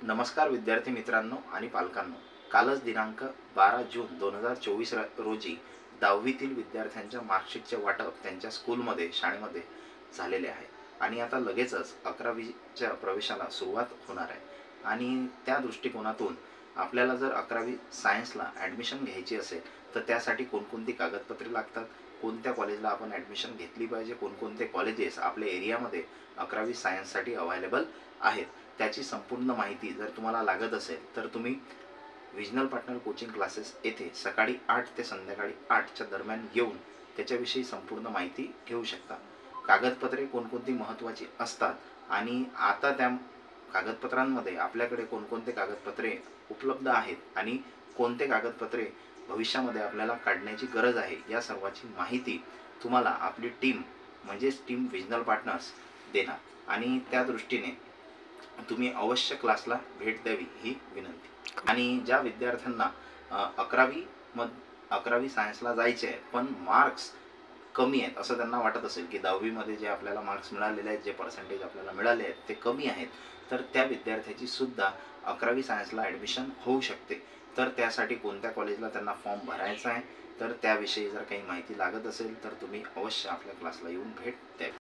नमस्कार विद्यार्थी मित्रांनो आणि पालकांनो, कालच दिनांक 12 जून 2024 रोजी 10वीतील विद्यार्थ्यांच्या मार्कशीटचे वाटप त्यांच्या स्कूलमध्ये शाळेमध्ये झालेले आहे आणि आता लगेचच 11वीच्या प्रवेशाला सुरुवात होणार आहे। आणि त्या दृष्टिकोनातून आपल्याला जर 11वी सायन्सला ॲडमिशन घ्यायची असेल तर त्यासाठी कोणकोणती कागदपत्रे लागतात, कोणत्या कॉलेजला आपण ॲडमिशन घेतली पाहिजे, कोणकोणते कॉलेजेस आपल्या एरियामध्ये 11वी सायन्ससाठी अवेलेबल आहेत, त्याची संपूर्ण माहिती जर तुम्हाला लागत असेल तर तुम्ही विजनल पार्टनर कोचिंग क्लासेस येथे सकाळी 8 ते संध्याकाळी 8च्या दरम्यान येऊन त्याच्याविषयी संपूर्ण माहिती घेऊ शकता। कागदपत्रे कोणकोणती महत्त्वाची असतात आणि आता त्या कागदपत्रांमध्ये आपल्याकडे कोणकोणते कागदपत्रे उपलब्ध आहेत आणि कोणते कागदपत्रे भविष्यामध्ये आपल्याला काढण्याची गरज आहे, या सर्वाची माहिती तुम्हाला आपली टीम म्हणजेच टीम विजनल पार्टनर्स देणार आणि त्या दृष्टीने तुम्ही अवश्य क्लासला भेट द्यावी ही विनंती। आणि ज्या विद्यार्थ्यांना 11वी सायन्सला जायचे आहे पण मार्क्स कमी आहेत असं त्यांना वाटत असेल की 10वीमध्ये जे आपल्याला मार्क्स मिळालेले आहेत, जे पर्सेंटेज आपल्याला मिळाले आहेत ते कमी आहेत, तर त्या विद्यार्थ्याची सुद्धा 11वी सायन्सला ॲडमिशन होऊ शकते। तर त्यासाठी कोणत्या कॉलेजला त्यांना फॉर्म भरायचा आहे तर त्याविषयी जर काही माहिती लागत असेल तर तुम्ही अवश्य आपल्या क्लासला येऊन भेट द्यावी।